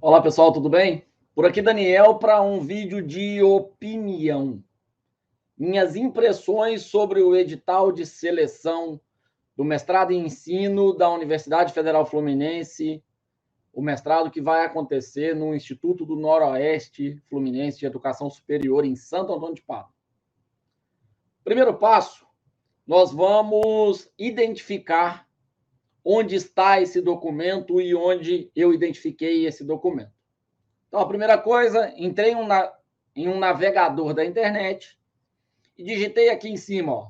Olá pessoal, tudo bem? Por aqui Daniel para um vídeo de opinião. Minhas impressões sobre o edital de seleção do mestrado em ensino da Universidade Federal Fluminense, o mestrado que vai acontecer no Instituto do Noroeste Fluminense de Educação Superior em Santo Antônio de Pádua. Primeiro passo, nós vamos identificar onde está esse documento e onde eu identifiquei esse documento. Então, a primeira coisa, entrei em um navegador da internet e digitei aqui em cima, ó,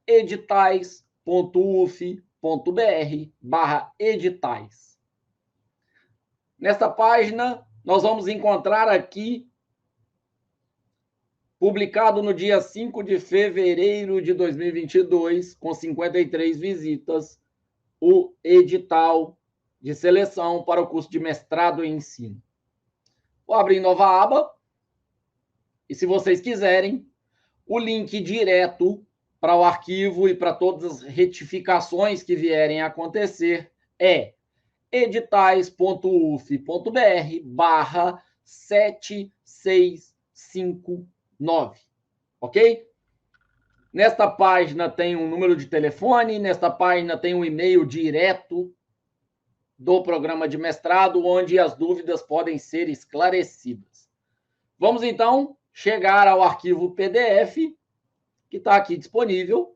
editais.uf.br/editais. Nesta página, nós vamos encontrar aqui, publicado no dia 5 de fevereiro de 2022, com 53 visitas, o edital de seleção para o curso de mestrado em ensino. Vou abrir nova aba e, se vocês quiserem, o link direto para o arquivo e para todas as retificações que vierem a acontecer é editais.uf.br/7659, ok? Nesta página tem um número de telefone, nesta página tem um e-mail direto do programa de mestrado, onde as dúvidas podem ser esclarecidas. Vamos, então, chegar ao arquivo PDF, que está aqui disponível.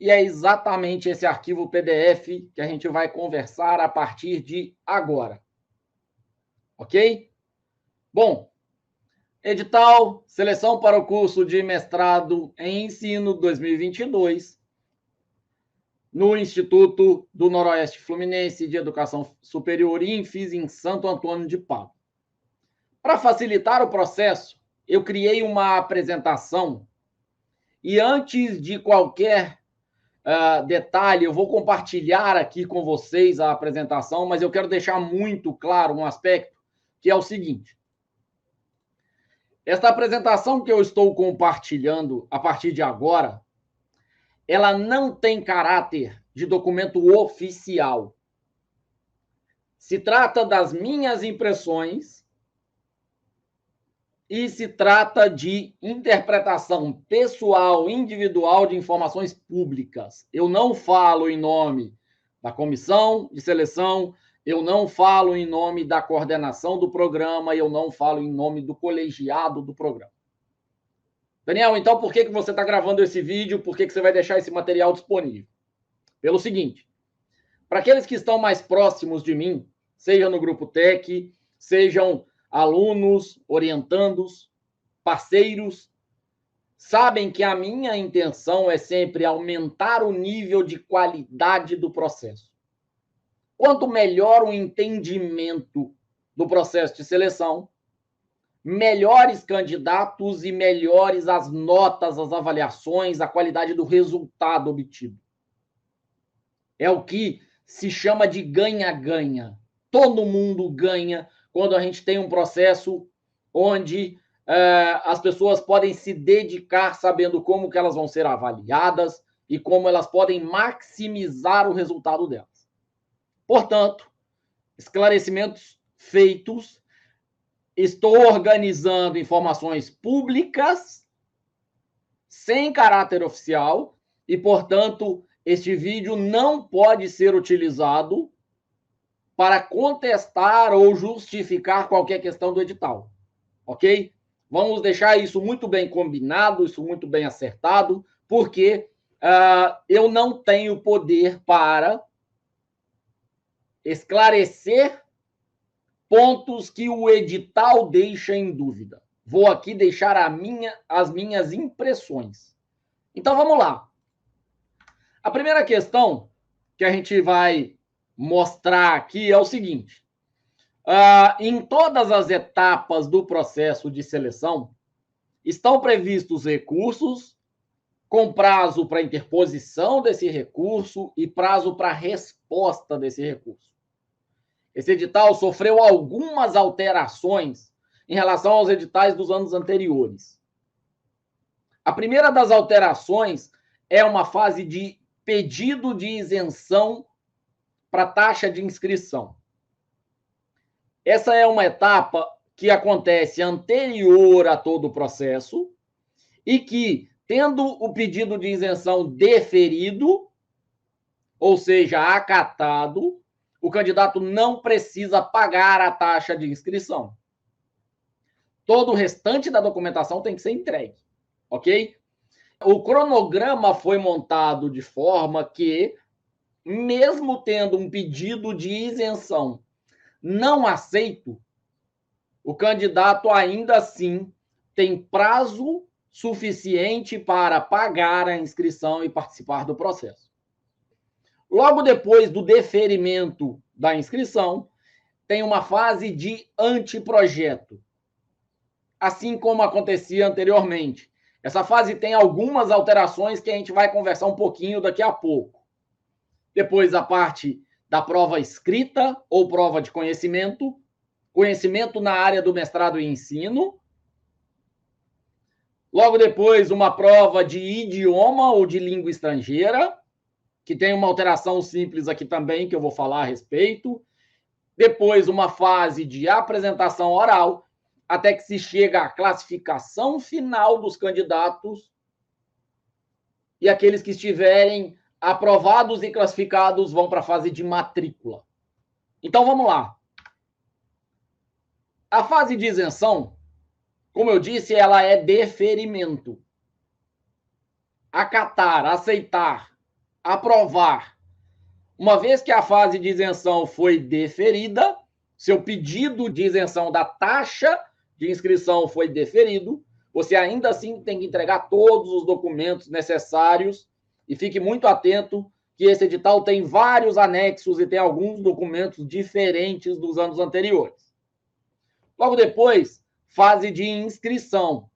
E é exatamente esse arquivo PDF que a gente vai conversar a partir de agora. Ok? Bom, edital, seleção para o curso de mestrado em ensino 2022, no Instituto do Noroeste Fluminense de Educação Superior, INFES, em Santo Antônio de Pádua. Para facilitar o processo, eu criei uma apresentação e, antes de qualquer detalhe, eu vou compartilhar aqui com vocês a apresentação, mas eu quero deixar muito claro um aspecto, que é o seguinte. Esta apresentação que eu estou compartilhando a partir de agora, ela não tem caráter de documento oficial. Se trata das minhas impressões e se trata de interpretação pessoal, individual de informações públicas. Eu não falo em nome da comissão de seleção, eu não falo em nome da coordenação do programa, eu não falo em nome do colegiado do programa. Daniel, então por que você está gravando esse vídeo? Por que você vai deixar esse material disponível? Pelo seguinte, para aqueles que estão mais próximos de mim, seja no grupo Tech, sejam alunos, orientandos, parceiros, sabem que a minha intenção é sempre aumentar o nível de qualidade do processo. Quanto melhor o entendimento do processo de seleção, melhores candidatos e melhores as notas, as avaliações, a qualidade do resultado obtido. É o que se chama de ganha-ganha. Todo mundo ganha quando a gente tem um processo onde as pessoas podem se dedicar sabendo como que elas vão ser avaliadas e como elas podem maximizar o resultado delas. Portanto, esclarecimentos feitos, estou organizando informações públicas sem caráter oficial e, portanto, este vídeo não pode ser utilizado para contestar ou justificar qualquer questão do edital, ok? Vamos deixar isso muito bem combinado, isso muito bem acertado, porque eu não tenho poder para esclarecer pontos que o edital deixa em dúvida. Vou aqui deixar as minhas impressões. Então, vamos lá. A primeira questão que a gente vai mostrar aqui é o seguinte. Em todas as etapas do processo de seleção, estão previstos recursos com prazo para interposição desse recurso e prazo para resposta desse recurso. Esse edital sofreu algumas alterações em relação aos editais dos anos anteriores. A primeira das alterações é uma fase de pedido de isenção para taxa de inscrição. Essa é uma etapa que acontece anterior a todo o processo e que, tendo o pedido de isenção deferido, ou seja, acatado, o candidato não precisa pagar a taxa de inscrição. Todo o restante da documentação tem que ser entregue, ok? O cronograma foi montado de forma que, mesmo tendo um pedido de isenção não aceito, o candidato ainda assim tem prazo suficiente para pagar a inscrição e participar do processo. Logo depois do deferimento da inscrição, tem uma fase de anteprojeto, assim como acontecia anteriormente. Essa fase tem algumas alterações que a gente vai conversar um pouquinho daqui a pouco. Depois, a parte da prova escrita ou prova de conhecimento, conhecimento na área do mestrado e ensino. Logo depois, uma prova de idioma ou de língua estrangeira, que tem uma alteração simples aqui também, que eu vou falar a respeito. Depois, uma fase de apresentação oral, até que se chega à classificação final dos candidatos e aqueles que estiverem aprovados e classificados vão para a fase de matrícula. Então, vamos lá. A fase de isenção, como eu disse, ela é deferimento. Acatar, aceitar, aprovar. Uma vez que a fase de isenção foi deferida, seu pedido de isenção da taxa de inscrição foi deferido, você ainda assim tem que entregar todos os documentos necessários e fique muito atento que esse edital tem vários anexos e tem alguns documentos diferentes dos anos anteriores. Logo depois, fase de inscrição.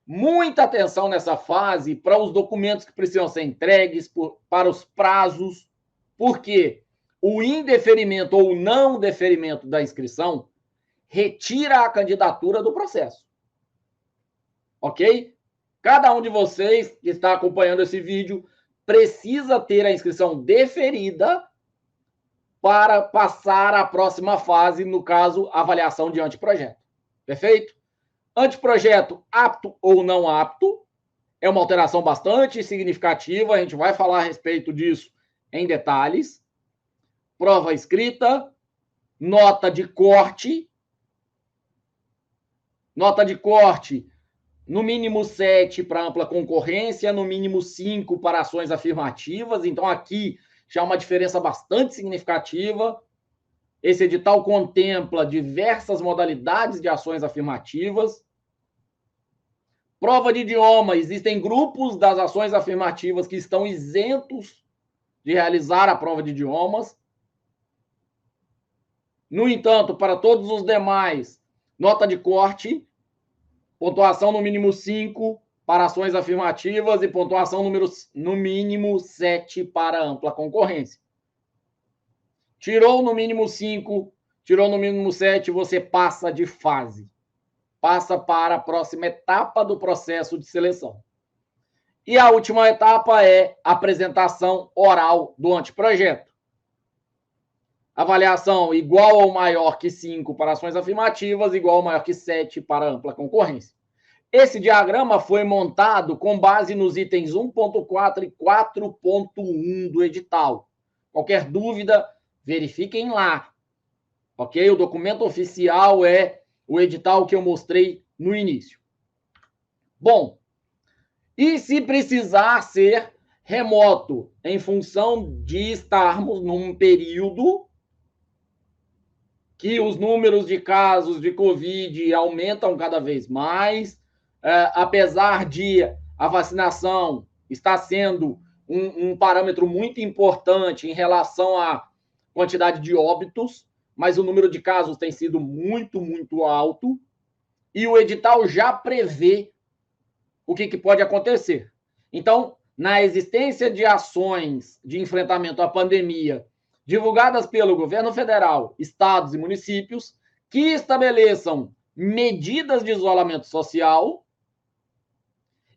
Muita atenção nessa fase para os documentos que precisam ser entregues, para os prazos, porque o indeferimento ou não deferimento da inscrição retira a candidatura do processo. Ok? Cada um de vocês que está acompanhando esse vídeo precisa ter a inscrição deferida para passar à próxima fase, no caso, avaliação de anteprojeto. Perfeito? Anteprojeto apto ou não apto é uma alteração bastante significativa, a gente vai falar a respeito disso em detalhes. Prova escrita, nota de corte, no mínimo 7 para ampla concorrência, no mínimo 5 para ações afirmativas. Então, aqui já é uma diferença bastante significativa. Esse edital contempla diversas modalidades de ações afirmativas. Prova de idioma, existem grupos das ações afirmativas que estão isentos de realizar a prova de idiomas. No entanto, para todos os demais, nota de corte, pontuação no mínimo 5 para ações afirmativas e pontuação no mínimo 7 para ampla concorrência. Tirou no mínimo 5, tirou no mínimo 7, você passa de fase. Passa para a próxima etapa do processo de seleção. E a última etapa é a apresentação oral do anteprojeto. Avaliação igual ou maior que 5 para ações afirmativas, igual ou maior que 7 para ampla concorrência. Esse diagrama foi montado com base nos itens 1.4 e 4.1 do edital. Qualquer dúvida, verifiquem lá. Ok? O documento oficial é o edital que eu mostrei no início. Bom, e se precisar ser remoto, em função de estarmos num período que os números de casos de Covid aumentam cada vez mais, apesar de a vacinação estar sendo um parâmetro muito importante em relação à quantidade de óbitos, mas o número de casos tem sido muito, muito alto, e o edital já prevê o que pode acontecer. Então, na existência de ações de enfrentamento à pandemia divulgadas pelo governo federal, estados e municípios, que estabeleçam medidas de isolamento social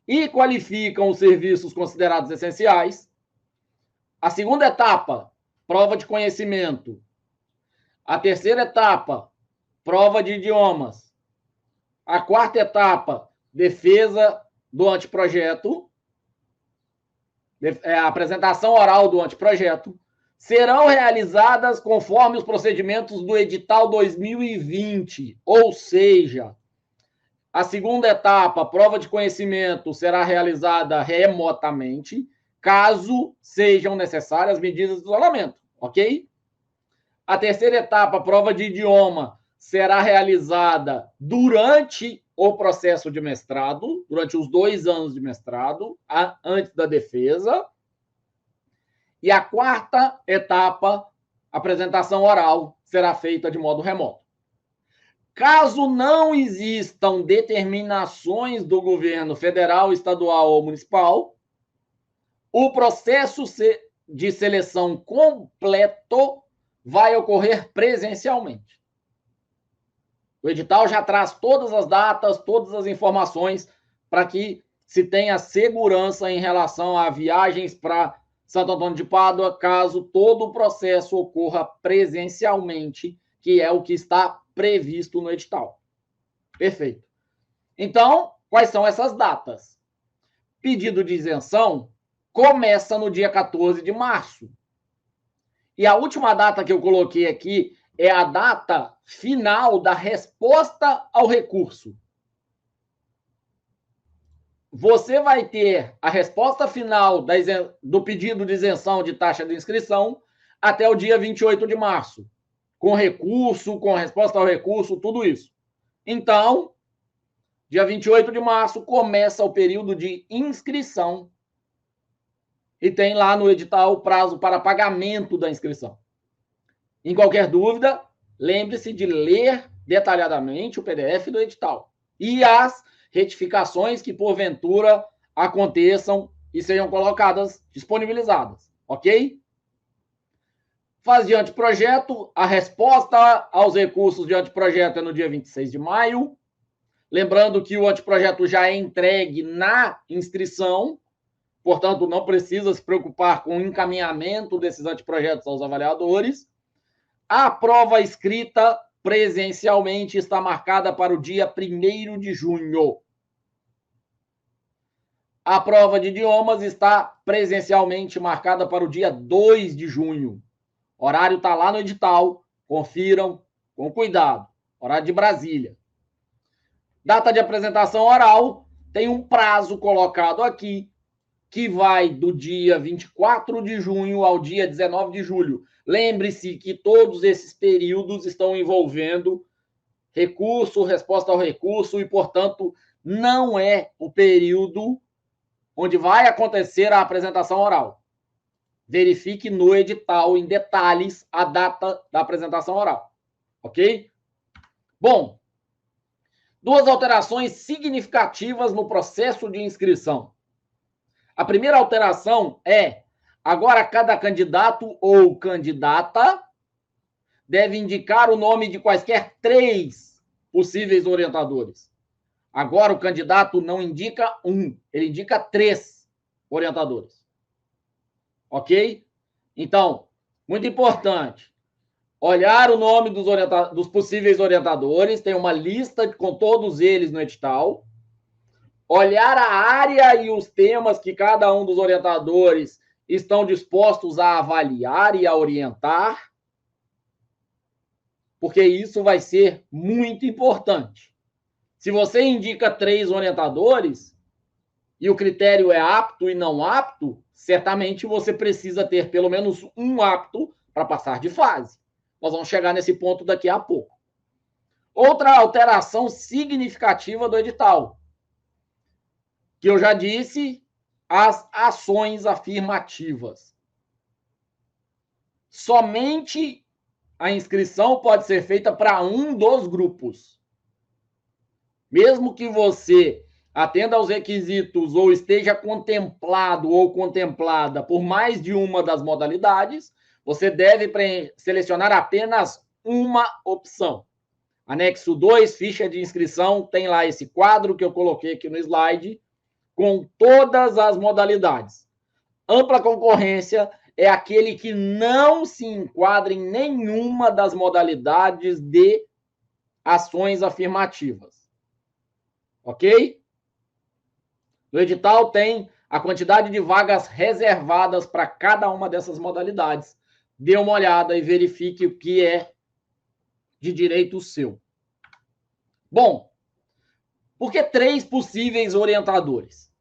e qualificam os serviços considerados essenciais. A segunda etapa, prova de conhecimento. A terceira etapa, prova de idiomas. A quarta etapa, defesa do anteprojeto, a apresentação oral do anteprojeto, serão realizadas conforme os procedimentos do edital 2020, ou seja, a segunda etapa, prova de conhecimento, será realizada remotamente, caso sejam necessárias medidas de isolamento, ok? A terceira etapa, prova de idioma, será realizada durante o processo de mestrado, durante os 2 anos de mestrado, antes da defesa. E a quarta etapa, apresentação oral, será feita de modo remoto. Caso não existam determinações do governo federal, estadual ou municipal, o processo de seleção completo vai ocorrer presencialmente. O edital já traz todas as datas, todas as informações para que se tenha segurança em relação a viagens para Santo Antônio de Pádua, caso todo o processo ocorra presencialmente, que é o que está previsto no edital. Perfeito. Então, quais são essas datas? Pedido de isenção começa no dia 14 de março. E a última data que eu coloquei aqui é a data final da resposta ao recurso. Você vai ter a resposta final do pedido de isenção de taxa de inscrição até o dia 28 de março, com recurso, com resposta ao recurso, tudo isso. Então, dia 28 de março começa o período de inscrição e tem lá no edital o prazo para pagamento da inscrição. Em qualquer dúvida, lembre-se de ler detalhadamente o PDF do edital e as retificações que, porventura, aconteçam e sejam colocadas, disponibilizadas, ok? Fase de anteprojeto, a resposta aos recursos de anteprojeto é no dia 26 de maio. Lembrando que o anteprojeto já é entregue na inscrição, portanto, não precisa se preocupar com o encaminhamento desses anteprojetos aos avaliadores. A prova escrita presencialmente está marcada para o dia 1º de junho. A prova de idiomas está presencialmente marcada para o dia 2 de junho. O horário está lá no edital, confiram com cuidado. Horário de Brasília. Data de apresentação oral, tem um prazo colocado aqui, que vai do dia 24 de junho ao dia 19 de julho. Lembre-se que todos esses períodos estão envolvendo recurso, resposta ao recurso, e, portanto, não é o período onde vai acontecer a apresentação oral. Verifique no edital, em detalhes, a data da apresentação oral. Ok? Bom, 2 alterações significativas no processo de inscrição. A primeira alteração é: agora cada candidato ou candidata deve indicar o nome de quaisquer 3 possíveis orientadores. Agora o candidato não indica 1, ele indica 3 orientadores. Ok? Então, muito importante, olhar o nome dos possíveis orientadores, tem uma lista com todos eles no edital. Olhar a área e os temas que cada um dos orientadores estão dispostos a avaliar e a orientar, porque isso vai ser muito importante. Se você indica 3 orientadores e o critério é apto e não apto, certamente você precisa ter pelo menos um apto para passar de fase. Nós vamos chegar nesse ponto daqui a pouco. Outra alteração significativa do edital, que eu já disse, as ações afirmativas. Somente a inscrição pode ser feita para um dos grupos. Mesmo que você atenda aos requisitos ou esteja contemplado ou contemplada por mais de uma das modalidades, você deve selecionar apenas uma opção. Anexo 2, ficha de inscrição, tem lá esse quadro que eu coloquei aqui no slide, com todas as modalidades. Ampla concorrência é aquele que não se enquadra em nenhuma das modalidades de ações afirmativas. Ok? No edital tem a quantidade de vagas reservadas para cada uma dessas modalidades. Dê uma olhada e verifique o que é de direito seu. Bom, por que 3 possíveis orientadores?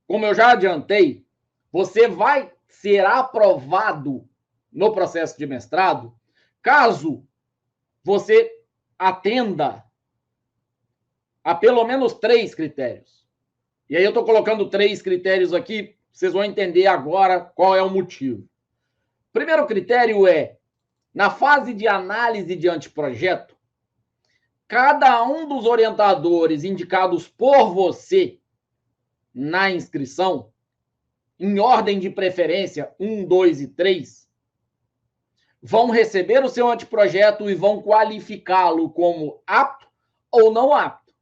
Como eu já adiantei, você vai ser aprovado no processo de mestrado caso você atenda a pelo menos 3 critérios. E aí eu estou colocando 3 critérios aqui, vocês vão entender agora qual é o motivo. Primeiro critério é, na fase de análise de anteprojeto, cada um dos orientadores indicados por você na inscrição, em ordem de preferência 1, 2 e 3, vão receber o seu anteprojeto e vão qualificá-lo como apto ou não apto.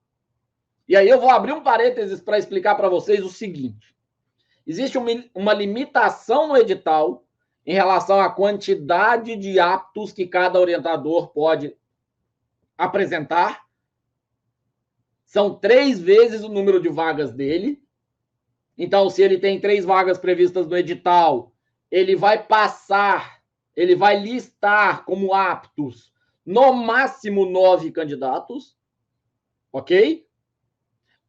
E aí eu vou abrir um parênteses para explicar para vocês o seguinte. Existe uma limitação no edital em relação à quantidade de aptos que cada orientador pode apresentar. São 3 vezes o número de vagas dele. Então, se ele tem 3 vagas previstas no edital, ele vai passar, ele vai listar como aptos no máximo 9 candidatos. Ok?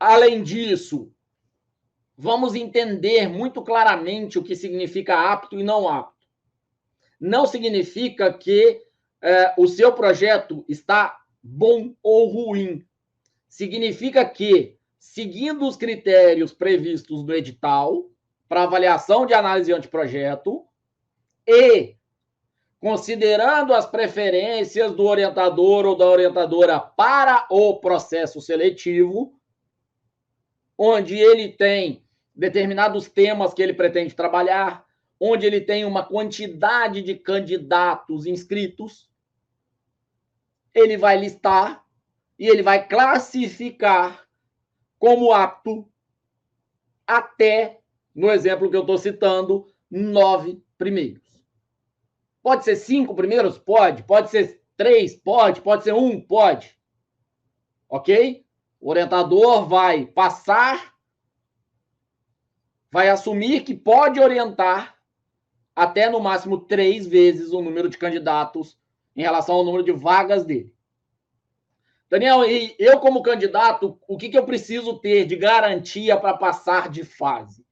Além disso, vamos entender muito claramente o que significa apto e não apto. Não significa que o seu projeto está bom ou ruim. Significa que, seguindo os critérios previstos no edital para avaliação de análise de anteprojeto e considerando as preferências do orientador ou da orientadora para o processo seletivo, onde ele tem determinados temas que ele pretende trabalhar, onde ele tem uma quantidade de candidatos inscritos, ele vai listar e ele vai classificar como apto até, no exemplo que eu estou citando, 9 primeiros. Pode ser 5 primeiros? Pode. Pode ser 3? Pode. Pode ser 1? Pode. Ok? O orientador vai passar, vai assumir que pode orientar até no máximo 3 vezes o número de candidatos em relação ao número de vagas dele. Daniel, e eu como candidato, o que eu preciso ter de garantia para passar de fase?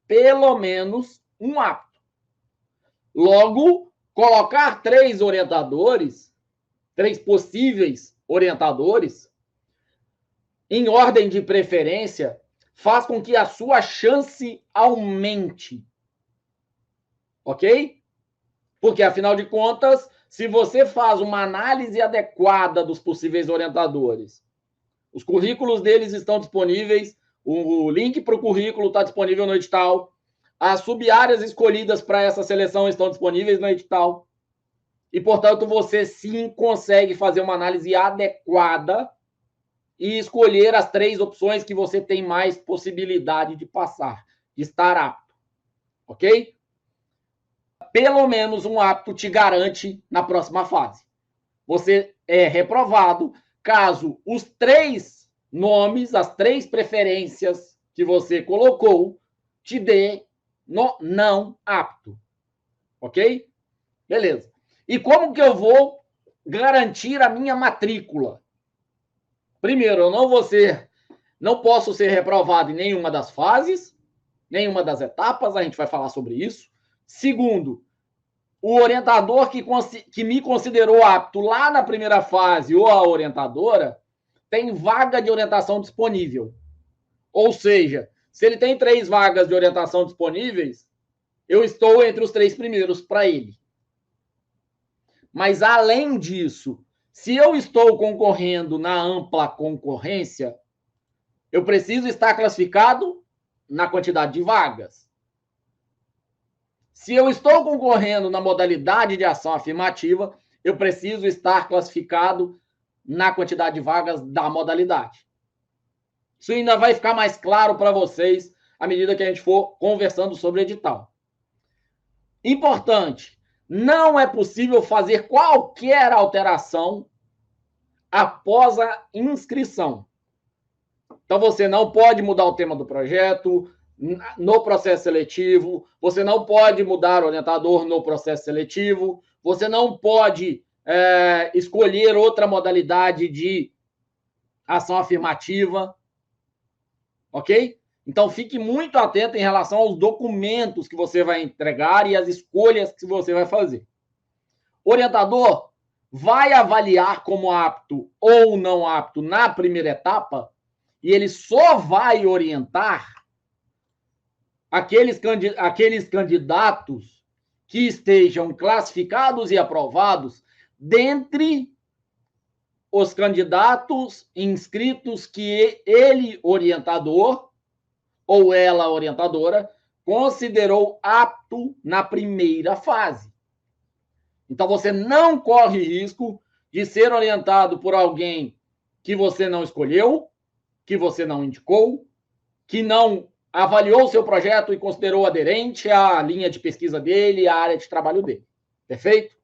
Pelo menos um apto. Logo, colocar 3 orientadores, 3 possíveis orientadores, em ordem de preferência, faz com que a sua chance aumente. Ok? Porque, afinal de contas, se você faz uma análise adequada dos possíveis orientadores, os currículos deles estão disponíveis, o link para o currículo está disponível no edital, as sub-áreas escolhidas para essa seleção estão disponíveis no edital, e, portanto, você sim consegue fazer uma análise adequada e escolher as 3 opções que você tem mais possibilidade de passar, de estar apto. Ok? Pelo menos um apto te garante na próxima fase. Você é reprovado caso os 3 nomes, as 3 preferências que você colocou, te dê no não apto. Ok? Beleza. E como que eu vou garantir a minha matrícula? Primeiro, eu não posso ser reprovado em nenhuma das fases, nenhuma das etapas, a gente vai falar sobre isso. Segundo, o orientador que me considerou apto lá na primeira fase ou a orientadora tem vaga de orientação disponível. Ou seja, se ele tem 3 vagas de orientação disponíveis, eu estou entre os 3 primeiros para ele. Mas, além disso, se eu estou concorrendo na ampla concorrência, eu preciso estar classificado na quantidade de vagas. Se eu estou concorrendo na modalidade de ação afirmativa, eu preciso estar classificado na quantidade de vagas da modalidade. Isso ainda vai ficar mais claro para vocês à medida que a gente for conversando sobre o edital. Importante, não é possível fazer qualquer alteração após a inscrição. Então, você não pode mudar o tema do projeto no processo seletivo, você não pode mudar o orientador no processo seletivo, você não pode escolher outra modalidade de ação afirmativa, ok? Então, fique muito atento em relação aos documentos que você vai entregar e as escolhas que você vai fazer. O orientador vai avaliar como apto ou não apto na primeira etapa e ele só vai orientar aqueles candidatos que estejam classificados e aprovados dentre os candidatos inscritos que ele, orientador, ou ela, orientadora, considerou apto na primeira fase. Então, você não corre risco de ser orientado por alguém que você não escolheu, que você não indicou, que não avaliou o seu projeto e considerou aderente à linha de pesquisa dele, à área de trabalho dele. Perfeito?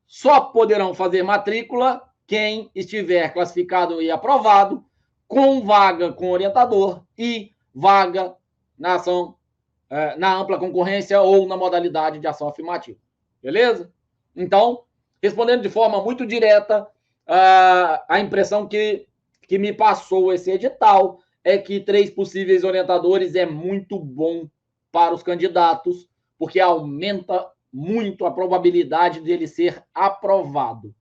Só poderão fazer matrícula quem estiver classificado e aprovado, com vaga com orientador e vaga na ação, na ampla concorrência ou na modalidade de ação afirmativa. Beleza? Então, respondendo de forma muito direta, a impressão que me passou esse edital é que 3 possíveis orientadores é muito bom para os candidatos, porque aumenta muito a probabilidade de ele ser aprovado.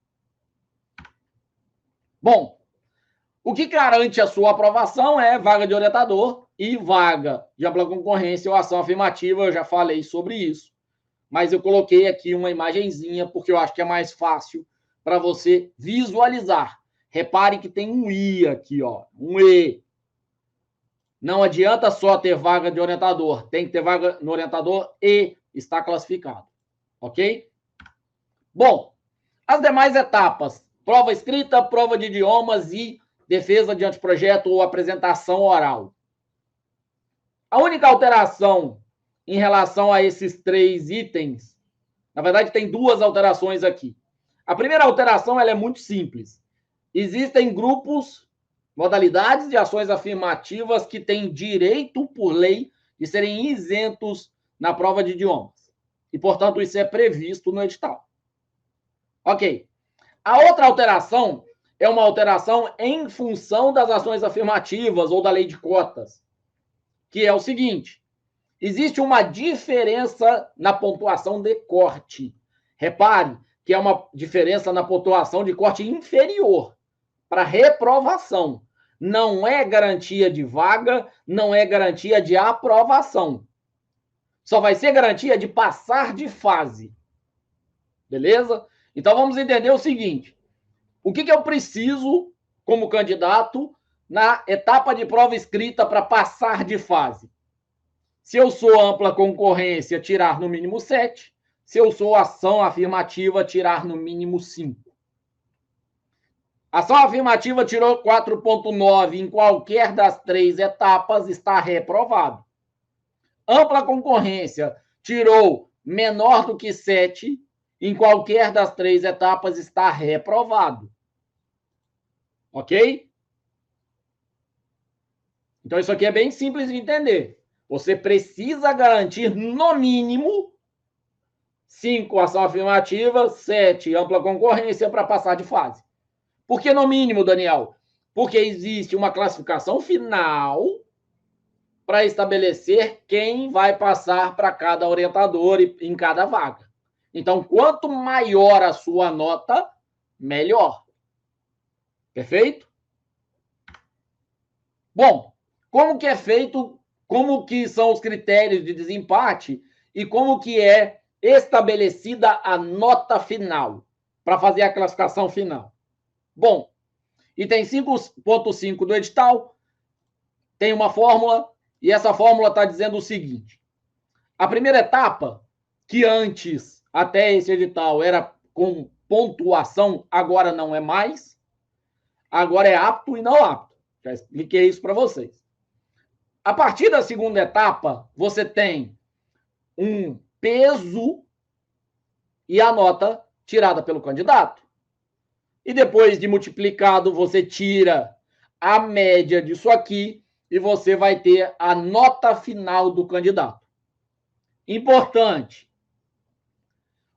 Bom, o que garante a sua aprovação é vaga de orientador e vaga de ampla concorrência ou ação afirmativa. Eu já falei sobre isso, mas eu coloquei aqui uma imagenzinha porque eu acho que é mais fácil para você visualizar. Repare que tem um I aqui, ó, um E. Não adianta só ter vaga de orientador, tem que ter vaga no orientador e está classificado, ok? Bom, as demais etapas, prova escrita, prova de idiomas e defesa de anteprojeto ou apresentação oral. A única alteração em relação a esses 3 itens, na verdade, tem 2 alterações aqui. A primeira alteração ela é muito simples. Existem grupos, modalidades de ações afirmativas que têm direito, por lei, de serem isentos na prova de idiomas. E, portanto, isso é previsto no edital. Ok. A outra alteração é uma alteração em função das ações afirmativas ou da lei de cotas, que é o seguinte: existe uma diferença na pontuação de corte. Repare que é uma diferença na pontuação de corte inferior para reprovação. Não é garantia de vaga, não é garantia de aprovação. Só vai ser garantia de passar de fase. Beleza? Então, vamos entender o seguinte. O que eu preciso, como candidato, na etapa de prova escrita para passar de fase? Se eu sou ampla concorrência, tirar no mínimo 7. Se eu sou ação afirmativa, tirar no mínimo 5. Ação afirmativa tirou 4,9 em qualquer das 3 etapas, está reprovado. Ampla concorrência tirou menor do que 7 em qualquer das 3 etapas, está reprovado. Ok? Então, isso aqui é bem simples de entender. Você precisa garantir, no mínimo, 5 ação afirmativa, 7 ampla concorrência para passar de fase. Por que no mínimo, Daniel? Porque existe uma classificação final para estabelecer quem vai passar para cada orientador em cada vaga. Então, quanto maior a sua nota, melhor. Perfeito? Bom, como que é feito, como que são os critérios de desempate e como que é estabelecida a nota final para fazer a classificação final? Bom, item 5.5 do edital tem uma fórmula e essa fórmula está dizendo o seguinte: a primeira etapa, que antes, até esse edital, era com pontuação, agora não é mais, agora é apto e não apto. Já expliquei isso para vocês. A partir da segunda etapa, você tem um peso e a nota tirada pelo candidato. E depois de multiplicado, você tira a média disso aqui e você vai ter a nota final do candidato. Importante.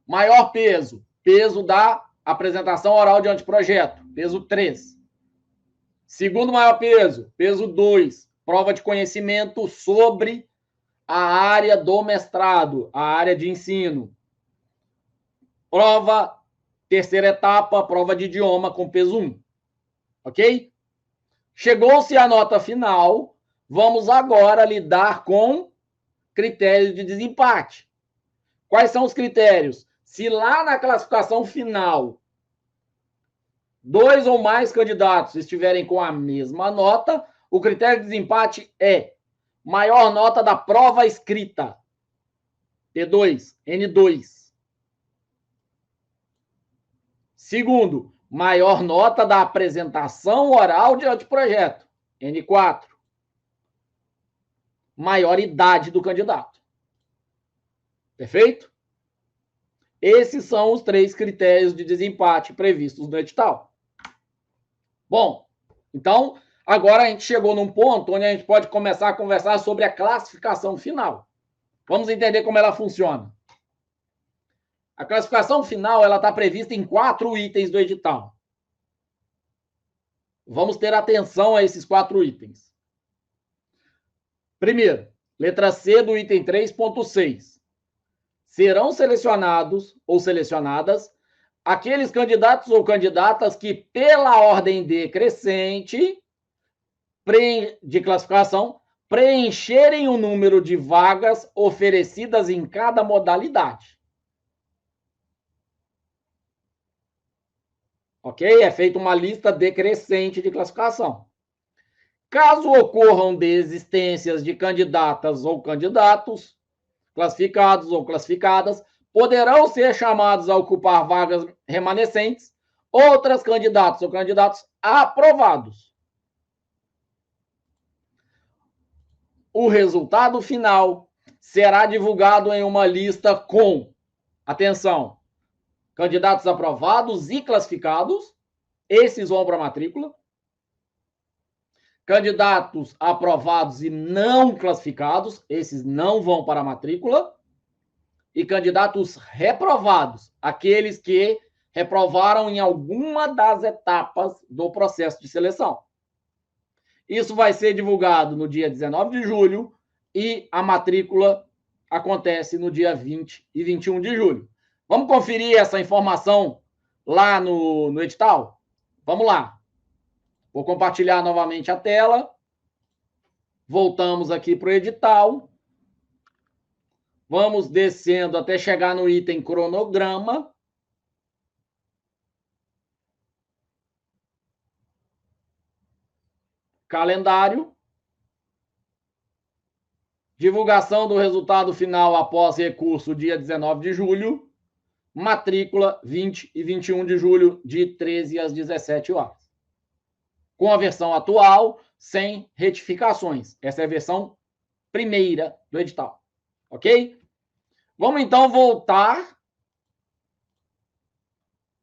Maior peso. Peso da apresentação oral de anteprojeto. Peso 3. Segundo maior peso. Peso 2. Prova de conhecimento sobre a área do mestrado, a área de ensino. Prova, terceira etapa, prova de idioma com peso 1. Ok? Chegou-se à nota final, vamos agora lidar com critérios de desempate. Quais são os critérios? Se lá na classificação final, 2 ou mais candidatos estiverem com a mesma nota, o critério de desempate é maior nota da prova escrita, T2, N2. Segundo, maior nota da apresentação oral de anteprojeto, N4. Maior idade do candidato. Perfeito? Esses são os 3 critérios de desempate previstos no edital. Bom, então, agora a gente chegou num ponto onde a gente pode começar a conversar sobre a classificação final. Vamos entender como ela funciona. A classificação final ela está prevista em 4 itens do edital. Vamos ter atenção a esses 4 itens. Primeiro, letra C do item 3.6. Serão selecionados ou selecionadas aqueles candidatos ou candidatas que, pela ordem decrescente de classificação, preencherem o número de vagas oferecidas em cada modalidade. Ok? É feita uma lista decrescente de classificação. Caso ocorram desistências de candidatas ou candidatos, classificados ou classificadas, poderão ser chamados a ocupar vagas remanescentes outras candidatos ou candidatos aprovados. O resultado final será divulgado em uma lista com, atenção, candidatos aprovados e classificados, esses vão para a matrícula. Candidatos aprovados e não classificados, esses não vão para a matrícula. E candidatos reprovados, aqueles que reprovaram em alguma das etapas do processo de seleção. Isso vai ser divulgado no dia 19 de julho e a matrícula acontece no dia 20 e 21 de julho. Vamos conferir essa informação lá no edital? Vamos lá. Vou compartilhar novamente a tela. Voltamos aqui para o edital. Vamos descendo até chegar no item cronograma. Calendário. Divulgação do resultado final após recurso, dia 19 de julho. Matrícula, 20 e 21 de julho, de 13 às 17 horas. Com a versão atual, sem retificações. Essa é a versão primeira do edital. Ok? Vamos, então, voltar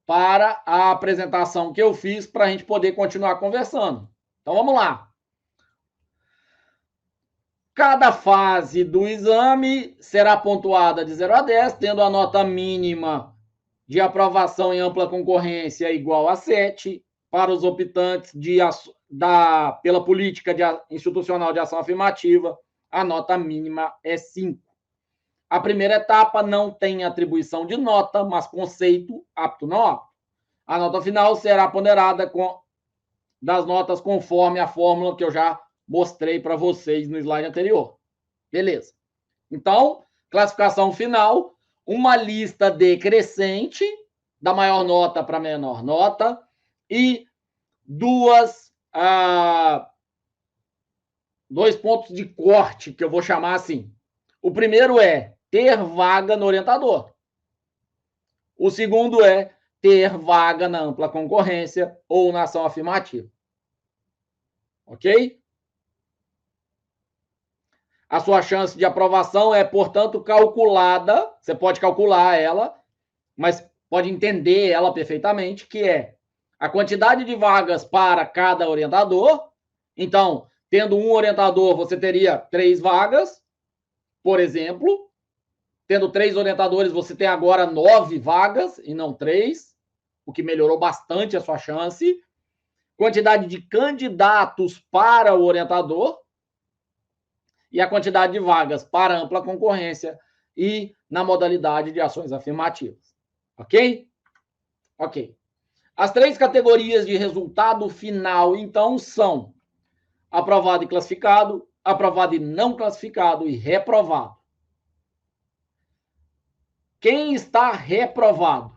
para a apresentação que eu fiz para a gente poder continuar conversando. Então, vamos lá. Cada fase do exame será pontuada de 0 a 10, tendo a nota mínima de aprovação em ampla concorrência igual a 7, para os optantes pela política institucional de ação afirmativa, a nota mínima é 5. A primeira etapa não tem atribuição de nota, mas conceito apto não apto. A nota final será ponderada das notas conforme a fórmula que eu já mostrei para vocês no slide anterior. Beleza. Então, classificação final, uma lista decrescente, da maior nota para a menor nota, e dois pontos de corte, que eu vou chamar assim. O primeiro é ter vaga no orientador. O segundo é ter vaga na ampla concorrência ou na ação afirmativa. Ok? A sua chance de aprovação é, portanto, calculada. Você pode calcular ela, mas pode entender ela perfeitamente, que é a quantidade de vagas para cada orientador. Então, tendo um orientador, você teria 3 vagas, por exemplo. Tendo 3 orientadores, você tem agora 9 vagas e não 3, o que melhorou bastante a sua chance. Quantidade de candidatos para o orientador e a quantidade de vagas para ampla concorrência e na modalidade de ações afirmativas. Ok? Ok. As 3 categorias de resultado final, então, são aprovado e classificado, aprovado e não classificado e reprovado. Quem está reprovado?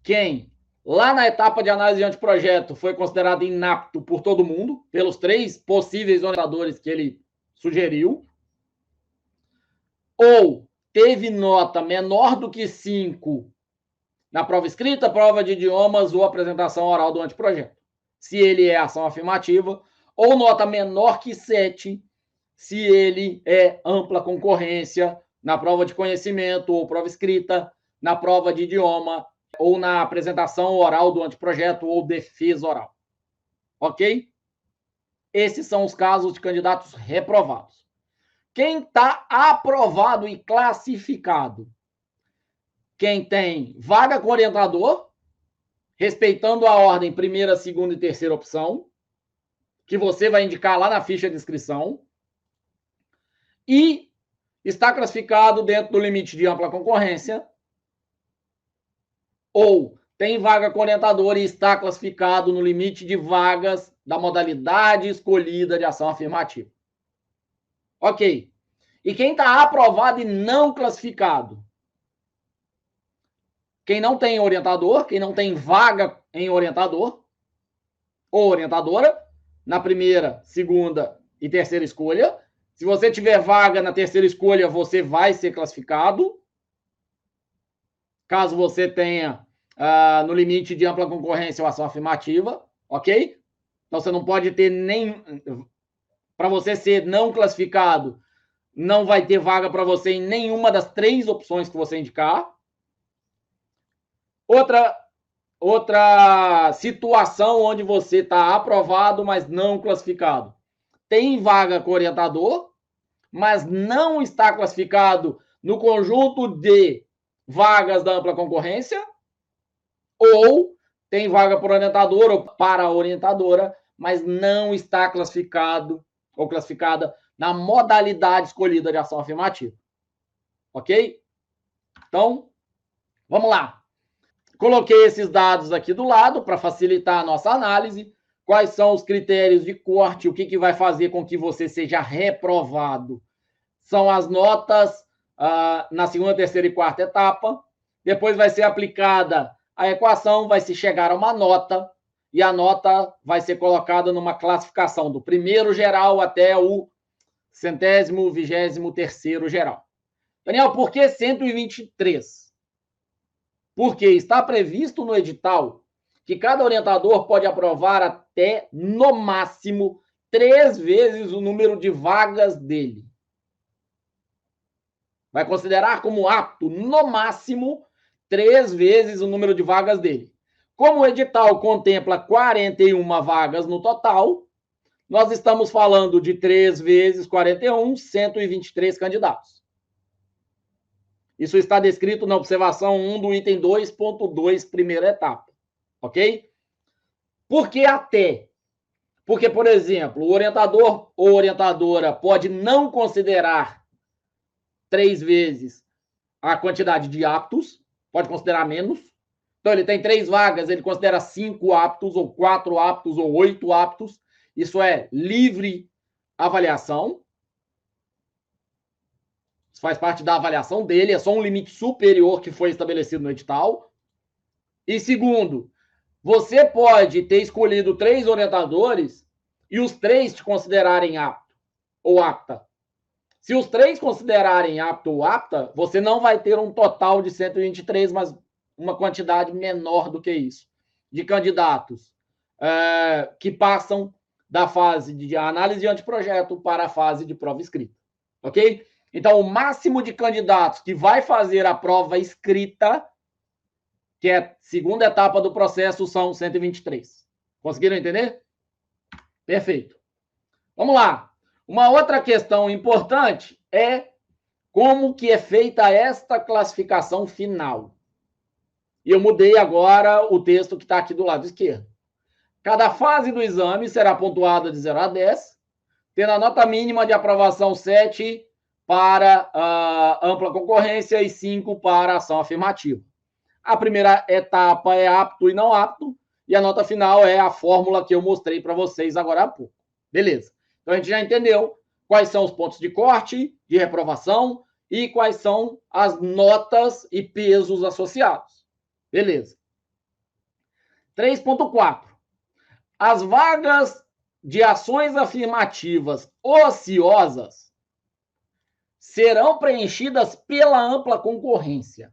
Quem, lá na etapa de análise de anteprojeto, foi considerado inapto por todo mundo, pelos 3 possíveis orientadores que ele sugeriu, ou teve nota menor do que 5 na prova escrita, prova de idiomas ou apresentação oral do anteprojeto, se ele é ação afirmativa, ou nota menor que 7, se ele é ampla concorrência na prova de conhecimento ou prova escrita, na prova de idioma ou na apresentação oral do anteprojeto ou defesa oral. Ok? Esses são os casos de candidatos reprovados. Quem está aprovado e classificado? Quem tem vaga com orientador, respeitando a ordem primeira, segunda e terceira opção, que você vai indicar lá na ficha de inscrição, e está classificado dentro do limite de ampla concorrência, ou tem vaga com orientador e está classificado no limite de vagas da modalidade escolhida de ação afirmativa. Ok. E quem está aprovado e não classificado? Quem não tem orientador, quem não tem vaga em orientador ou orientadora, na primeira, segunda e terceira escolha. Se você tiver vaga na terceira escolha, você vai ser classificado. Caso você tenha no limite de ampla concorrência ou ação afirmativa, ok? Então, você não pode ter nem... Para você ser não classificado, não vai ter vaga para você em nenhuma das 3 opções que você indicar. Outra situação onde você está aprovado, mas não classificado. Tem vaga com orientador, mas não está classificado no conjunto de vagas da ampla concorrência, ou tem vaga por orientador ou para orientadora, mas não está classificado ou classificada na modalidade escolhida de ação afirmativa. Ok? Então, vamos lá. Coloquei esses dados aqui do lado para facilitar a nossa análise. Quais são os critérios de corte? O que vai fazer com que você seja reprovado? São as notas na segunda, terceira e quarta etapa. Depois vai ser aplicada a equação, vai se chegar a uma nota, e a nota vai ser colocada numa classificação do primeiro geral até o 123º geral. Daniel, por que 123? Porque está previsto no edital que cada orientador pode aprovar até, no máximo, 3 vezes o número de vagas dele. Vai considerar como apto, no máximo, 3 vezes o número de vagas dele. Como o edital contempla 41 vagas no total, nós estamos falando de 3 vezes 41, 123 candidatos. Isso está descrito na observação 1 do item 2.2, primeira etapa. Ok? Por que até? Porque, por exemplo, o orientador ou orientadora pode não considerar 3 vezes a quantidade de aptos, pode considerar menos. Então, ele tem 3 vagas, ele considera 5 aptos, ou 4 aptos, ou 8 aptos. Isso é livre avaliação. Isso faz parte da avaliação dele, é só um limite superior que foi estabelecido no edital. E segundo, você pode ter escolhido 3 orientadores e os 3 te considerarem apto ou apta. Se os 3 considerarem apto ou apta, você não vai ter um total de 123, mas uma quantidade menor do que isso, de candidatos que passam da fase de análise de anteprojeto para a fase de prova escrita. Ok? Então, o máximo de candidatos que vai fazer a prova escrita que é a segunda etapa do processo, são 123. Conseguiram entender? Perfeito. Vamos lá. Uma outra questão importante é como que é feita esta classificação final. E eu mudei agora o texto que está aqui do lado esquerdo. Cada fase do exame será pontuada de 0 a 10, tendo a nota mínima de aprovação 7 para a ampla concorrência e 5 para a ação afirmativa. A primeira etapa é apto e não apto, e a nota final é a fórmula que eu mostrei para vocês agora há pouco. Beleza. Então, a gente já entendeu quais são os pontos de corte, de reprovação, e quais são as notas e pesos associados. Beleza. 3.4. As vagas de ações afirmativas ociosas serão preenchidas pela ampla concorrência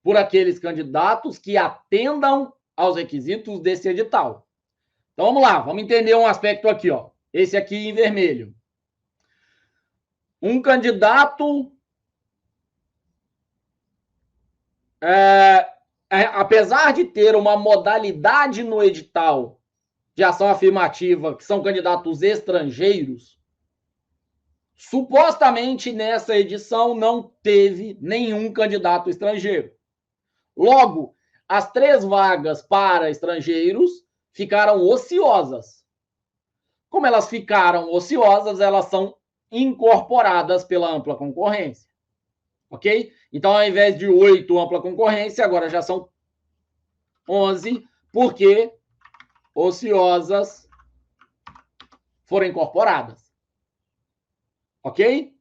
por aqueles candidatos que atendam aos requisitos desse edital. Então, vamos lá, vamos entender um aspecto aqui, ó. Esse aqui em vermelho. Um candidato, apesar de ter uma modalidade no edital de ação afirmativa, que são candidatos estrangeiros, supostamente nessa edição não teve nenhum candidato estrangeiro. Logo, as 3 vagas para estrangeiros ficaram ociosas. Como elas ficaram ociosas, elas são incorporadas pela ampla concorrência. Ok? Então, ao invés de 8 ampla concorrência, agora já são 11, porque ociosas foram incorporadas. Ok?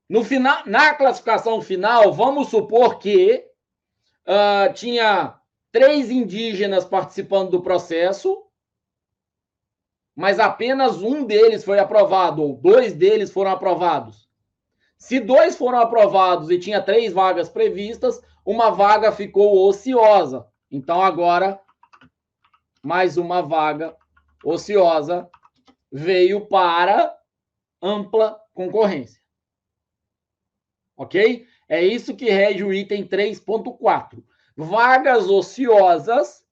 No final, na classificação final, vamos supor que tinha 3 indígenas participando do processo, mas apenas um deles foi aprovado, ou 2 deles foram aprovados. Se 2 foram aprovados e tinha 3 vagas previstas, uma vaga ficou ociosa. Então, agora, mais uma vaga ociosa veio para ampla concorrência. Ok? É isso que rege o item 3.4. Vagas ociosas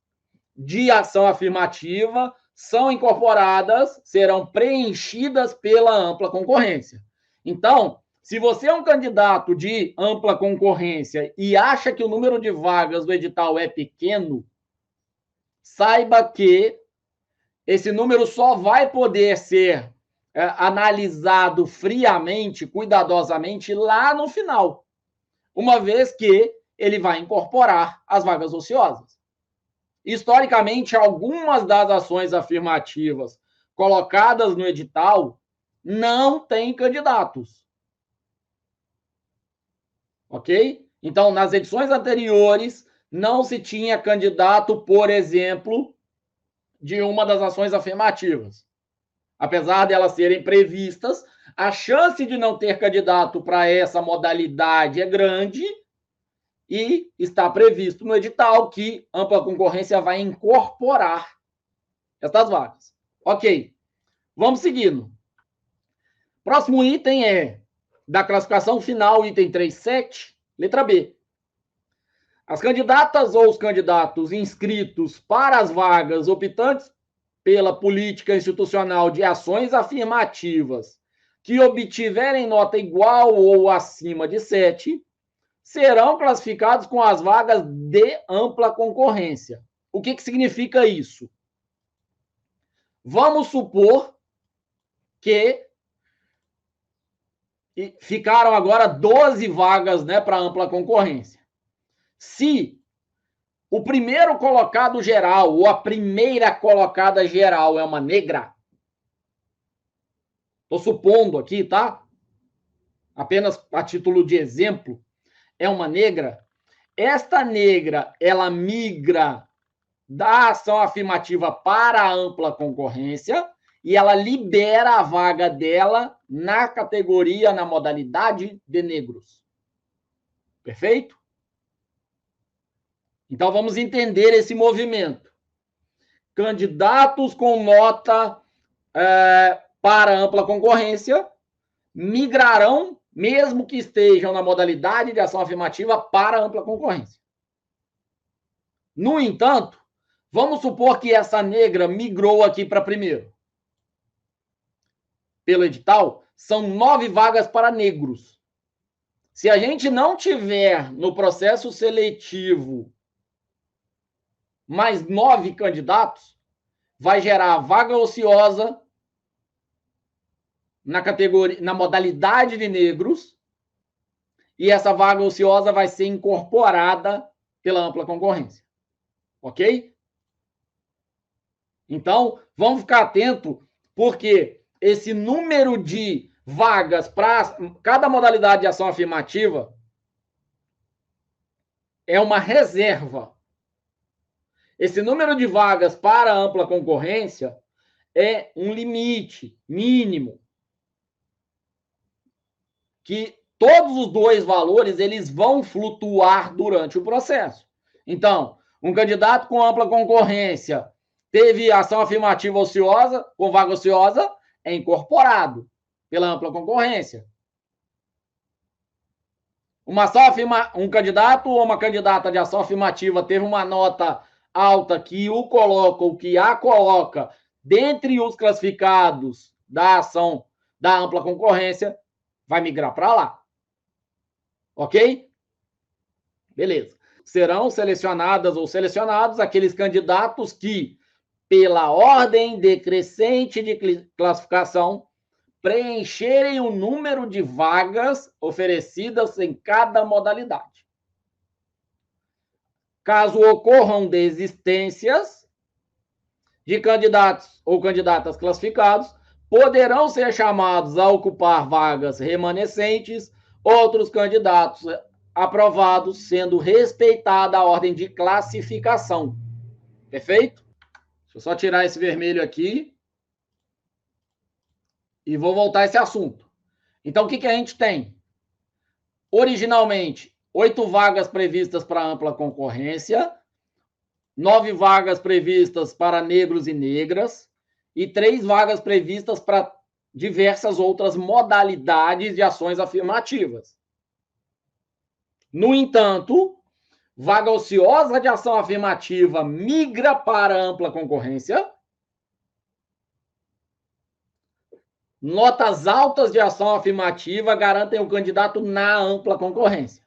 de ação afirmativa são incorporadas, serão preenchidas pela ampla concorrência. Então, se você é um candidato de ampla concorrência e acha que o número de vagas do edital é pequeno, saiba que esse número só vai poder ser analisado friamente, cuidadosamente, lá no final, uma vez que ele vai incorporar as vagas ociosas. Historicamente, algumas das ações afirmativas colocadas no edital não têm candidatos. Ok? Então, nas edições anteriores, não se tinha candidato, por exemplo, de uma das ações afirmativas. Apesar de elas serem previstas, a chance de não ter candidato para essa modalidade é grande e está previsto no edital que ampla concorrência vai incorporar essas vagas. Ok, vamos seguindo. Próximo item é da classificação final, item 3.7, letra B. As candidatas ou os candidatos inscritos para as vagas optantes pela política institucional de ações afirmativas que obtiverem nota igual ou acima de 7 serão classificados com as vagas de ampla concorrência. O que significa isso? Vamos supor que ficaram agora 12 vagas, né, para ampla concorrência. Se o primeiro colocado geral ou a primeira colocada geral é uma negra, estou supondo aqui, tá? Apenas a título de exemplo, é uma negra. Esta negra, ela migra da ação afirmativa para a ampla concorrência e ela libera a vaga dela na categoria, na modalidade de negros. Perfeito? Então, vamos entender esse movimento. Candidatos com nota para ampla concorrência migrarão, mesmo que estejam na modalidade de ação afirmativa, para ampla concorrência. No entanto, vamos supor que essa negra migrou aqui para primeiro. Pelo edital, são 9 vagas para negros. Se a gente não tiver no processo seletivo mais 9 candidatos, vai gerar vaga ociosa na categoria, na modalidade de negros, e essa vaga ociosa vai ser incorporada pela ampla concorrência. Ok? Então, vamos ficar atento, porque esse número de vagas para cada modalidade de ação afirmativa é uma reserva. Esse número de vagas para ampla concorrência é um limite mínimo, que todos os dois valores eles vão flutuar durante o processo. Então, um candidato com ampla concorrência teve ação afirmativa ociosa, com vaga ociosa, é incorporado pela ampla concorrência. Um candidato ou uma candidata de ação afirmativa teve uma nota alta que o coloca, ou que a coloca, dentre os classificados da ação da ampla concorrência, vai migrar para lá. Ok? Beleza. Serão selecionadas ou selecionados aqueles candidatos que, pela ordem decrescente de classificação, preencherem o número de vagas oferecidas em cada modalidade. Caso ocorram desistências de candidatos ou candidatas classificados, poderão ser chamados a ocupar vagas remanescentes outros candidatos aprovados, sendo respeitada a ordem de classificação. Perfeito? Deixa eu só tirar esse vermelho aqui. E vou voltar a esse assunto. Então, o que a gente tem? Originalmente, 8 vagas previstas para ampla concorrência, 9 vagas previstas para negros e negras, e 3 vagas previstas para diversas outras modalidades de ações afirmativas. No entanto, vaga ociosa de ação afirmativa migra para ampla concorrência. Notas altas de ação afirmativa garantem o candidato na ampla concorrência.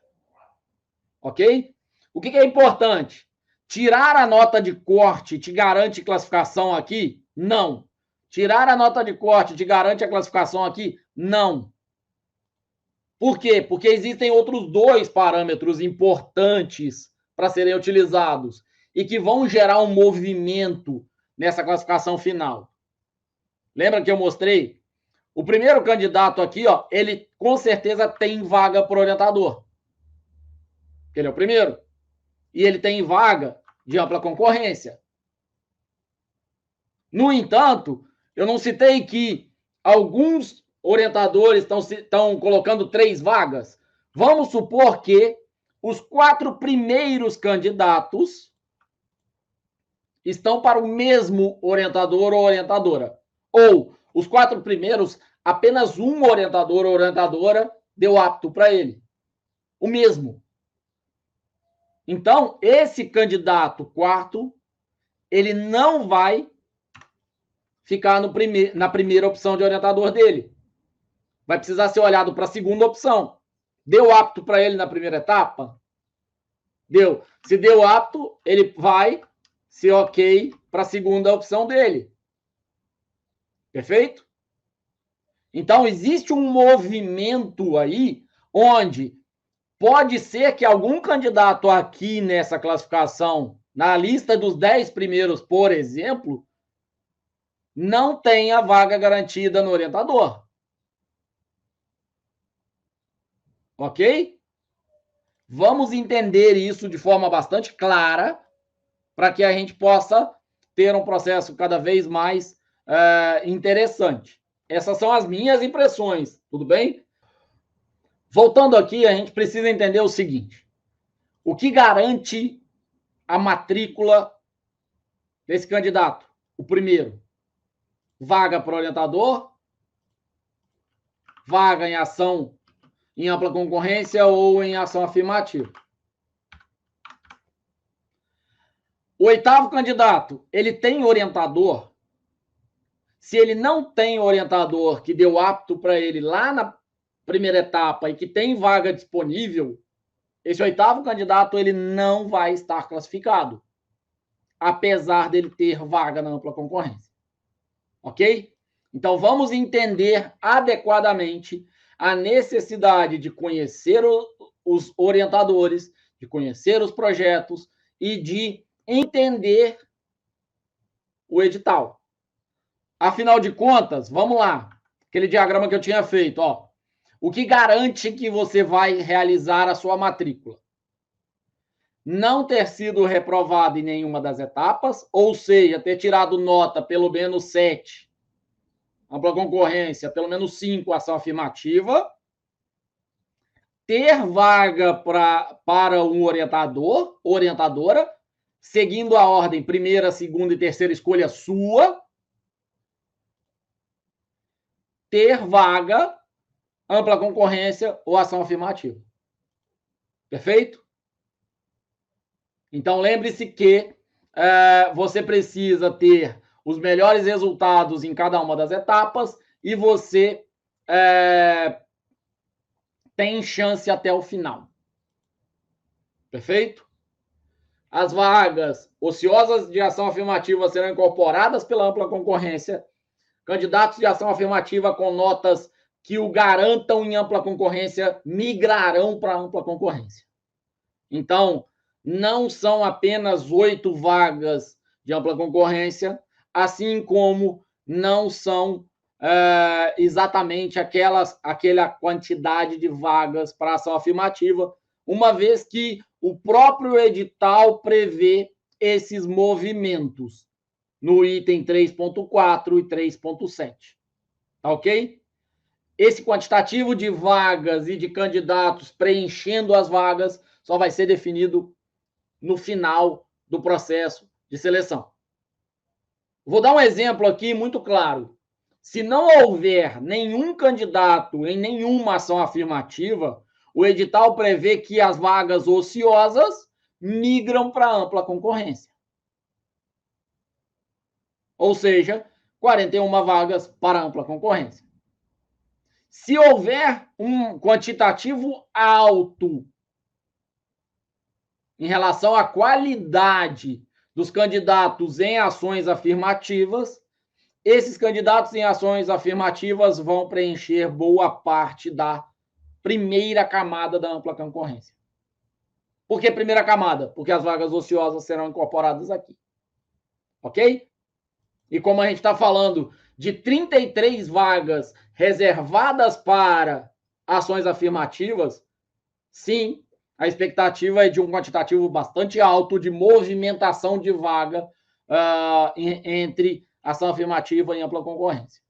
Ok? O que é importante? Tirar a nota de corte te garante classificação aqui? Não. Tirar a nota de corte te garante a classificação aqui? Não. Por quê? Porque existem outros 2 parâmetros importantes para serem utilizados e que vão gerar um movimento nessa classificação final. Lembra que eu mostrei? O primeiro candidato aqui, ó, ele com certeza tem vaga por orientador. Ele é o primeiro. E ele tem vaga de ampla concorrência. No entanto, eu não citei que alguns orientadores estão colocando 3 vagas. Vamos supor que os 4 primeiros candidatos estão para o mesmo orientador ou orientadora. Ou os 4 primeiros, apenas um orientador ou orientadora deu apto para ele. O mesmo. Então, esse candidato quarto, ele não vai ficar na primeira opção de orientador dele. Vai precisar ser olhado para a segunda opção. Deu apto para ele na primeira etapa? Deu. Se deu apto, ele vai ser ok para a segunda opção dele. Perfeito? Então, existe um movimento aí onde pode ser que algum candidato aqui nessa classificação, na lista dos 10 primeiros, por exemplo, não tenha vaga garantida no orientador. Ok? Vamos entender isso de forma bastante clara para que a gente possa ter um processo cada vez mais interessante. Essas são as minhas impressões, tudo bem? Voltando aqui, a gente precisa entender o seguinte: o que garante a matrícula desse candidato? O primeiro, vaga para orientador, vaga em ação em ampla concorrência ou em ação afirmativa. O 8º candidato, ele tem orientador? Se ele não tem orientador que deu apto para ele lá na primeira etapa e que tem vaga disponível, esse 8º candidato ele não vai estar classificado, apesar dele ter vaga na ampla concorrência. Ok? Então, vamos entender adequadamente a necessidade de conhecer os orientadores, de conhecer os projetos e de entender o edital. Afinal de contas, vamos lá. Aquele diagrama que eu tinha feito, ó. O que garante que você vai realizar a sua matrícula? Não ter sido reprovado em nenhuma das etapas, ou seja, ter tirado nota pelo menos 7, ampla concorrência, pelo menos 5, ação afirmativa, ter vaga para um orientador, orientadora, seguindo a ordem primeira, segunda e terceira escolha sua, ter vaga, ampla concorrência ou ação afirmativa. Perfeito? Então, lembre-se que você precisa ter os melhores resultados em cada uma das etapas e você tem chance até o final. Perfeito? As vagas ociosas de ação afirmativa serão incorporadas pela ampla concorrência. Candidatos de ação afirmativa com notas que o garantam em ampla concorrência migrarão para a ampla concorrência. Então, não são apenas 8 vagas de ampla concorrência, assim como não são exatamente aquela quantidade de vagas para ação afirmativa, uma vez que o próprio edital prevê esses movimentos no item 3.4 e 3.7. Tá ok? Esse quantitativo de vagas e de candidatos preenchendo as vagas só vai ser definido no final do processo de seleção. Vou dar um exemplo aqui muito claro. Se não houver nenhum candidato em nenhuma ação afirmativa, o edital prevê que as vagas ociosas migram para a ampla concorrência. Ou seja, 41 vagas para ampla concorrência. Se houver um quantitativo alto em relação à qualidade dos candidatos em ações afirmativas, esses candidatos em ações afirmativas vão preencher boa parte da primeira camada da ampla concorrência. Por que primeira camada? Porque as vagas ociosas serão incorporadas aqui. Ok? E como a gente está falando de 33 vagas reservadas para ações afirmativas, sim, a expectativa é de um quantitativo bastante alto de movimentação de vaga entre ação afirmativa e ampla concorrência.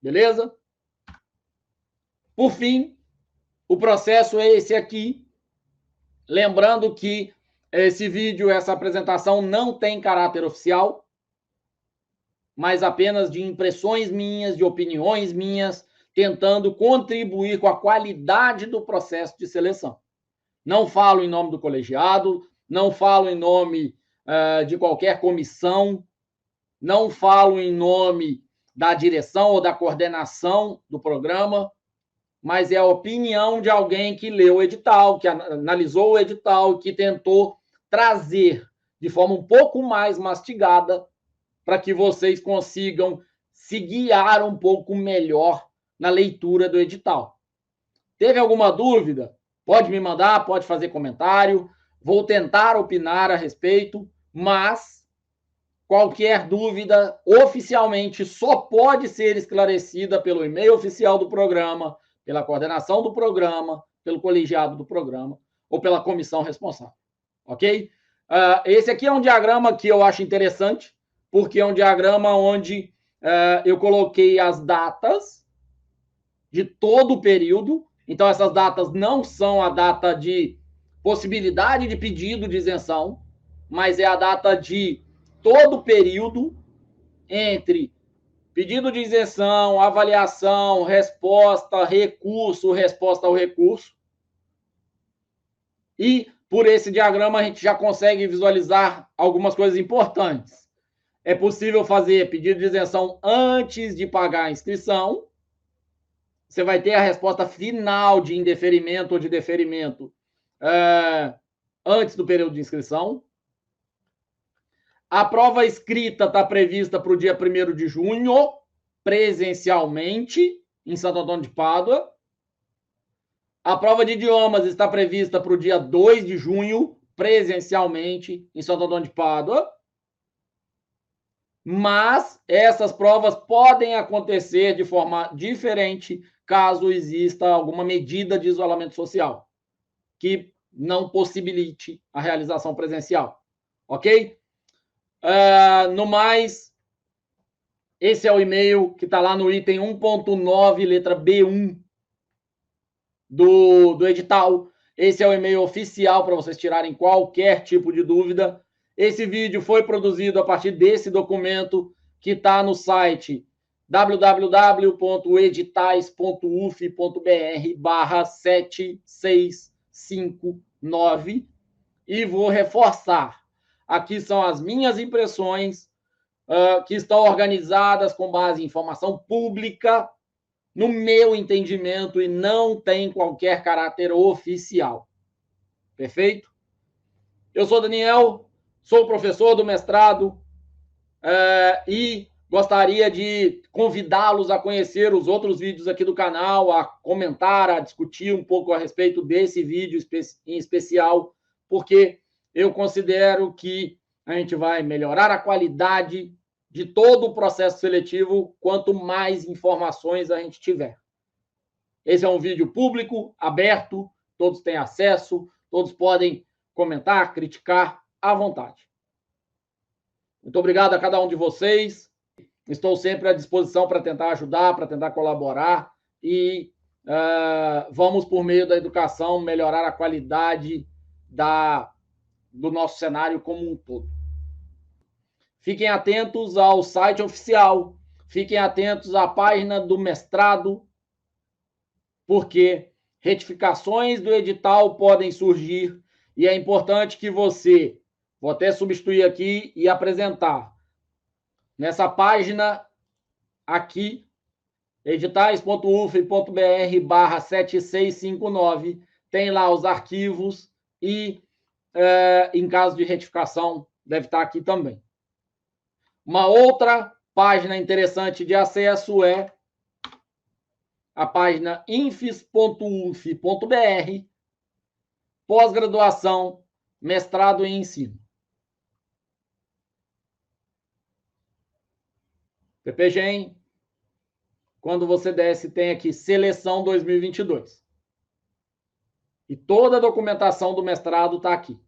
Beleza? Por fim, o processo é esse aqui. Lembrando que esse vídeo, essa apresentação não tem caráter oficial, mas apenas de impressões minhas, de opiniões minhas, tentando contribuir com a qualidade do processo de seleção. Não falo em nome do colegiado, não falo em nome de qualquer comissão, não falo em nome da direção ou da coordenação do programa, mas é a opinião de alguém que leu o edital, que analisou o edital, que tentou trazer de forma um pouco mais mastigada para que vocês consigam se guiar um pouco melhor na leitura do edital. Teve alguma dúvida? Pode me mandar, pode fazer comentário. Vou tentar opinar a respeito, mas qualquer dúvida oficialmente só pode ser esclarecida pelo e-mail oficial do programa, pela coordenação do programa, pelo colegiado do programa ou pela comissão responsável. Ok? Esse aqui é um diagrama que eu acho interessante, porque é um diagrama onde eu coloquei as datas de todo o período. Então, essas datas não são a data de possibilidade de pedido de isenção, mas é a data de todo o período entre pedido de isenção, avaliação, resposta, recurso, resposta ao recurso. E por esse diagrama a gente já consegue visualizar algumas coisas importantes. É possível fazer pedido de isenção antes de pagar a inscrição. Você vai ter a resposta final de indeferimento ou de deferimento antes do período de inscrição. A prova escrita está prevista para o dia 1º de junho, presencialmente, em Santo Antônio de Pádua. A prova de idiomas está prevista para o dia 2 de junho, presencialmente, em Santo Antônio de Pádua. Mas essas provas podem acontecer de forma diferente caso exista alguma medida de isolamento social que não possibilite a realização presencial. Ok? No mais, esse é o e-mail que está lá no item 1.9, letra B1 do edital. Esse é o e-mail oficial para vocês tirarem qualquer tipo de dúvida. Esse vídeo foi produzido a partir desse documento que está no site www.editais.uf.br/7659 e vou reforçar. Aqui são as minhas impressões que estão organizadas com base em informação pública, no meu entendimento, e não tem qualquer caráter oficial. Perfeito? Eu sou Daniel, sou professor do mestrado e gostaria de convidá-los a conhecer os outros vídeos aqui do canal, a comentar, a discutir um pouco a respeito desse vídeo em especial, porque eu considero que a gente vai melhorar a qualidade de todo o processo seletivo quanto mais informações a gente tiver. Esse é um vídeo público, aberto, todos têm acesso, todos podem comentar, criticar à vontade. Muito obrigado a cada um de vocês. Estou sempre à disposição para tentar ajudar, para tentar colaborar e vamos, por meio da educação, melhorar a qualidade do nosso cenário como um todo. Fiquem atentos ao site oficial, fiquem atentos à página do mestrado, porque retificações do edital podem surgir e é importante que você, vou até substituir aqui e apresentar, nessa página aqui, editais.uf.br/7659, tem lá os arquivos e, em caso de retificação, deve estar aqui também. Uma outra página interessante de acesso é a página infis.uf.br, pós-graduação, mestrado em ensino. PPGEM, quando você desce, tem aqui seleção 2022. E toda a documentação do mestrado está aqui.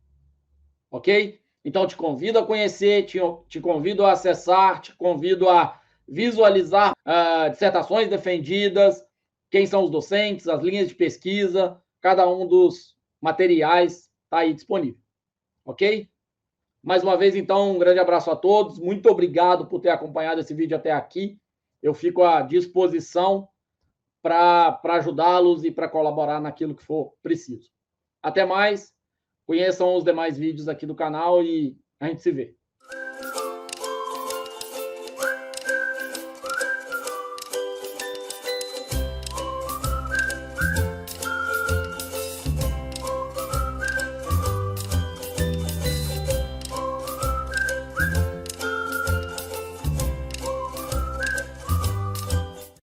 Ok? Então, te convido a conhecer, te convido a acessar, te convido a visualizar dissertações defendidas, quem são os docentes, as linhas de pesquisa, cada um dos materiais está aí disponível. Ok? Mais uma vez, então, um grande abraço a todos. Muito obrigado por ter acompanhado esse vídeo até aqui. Eu fico à disposição para ajudá-los e para colaborar naquilo que for preciso. Até mais. Conheçam os demais vídeos aqui do canal e a gente se vê.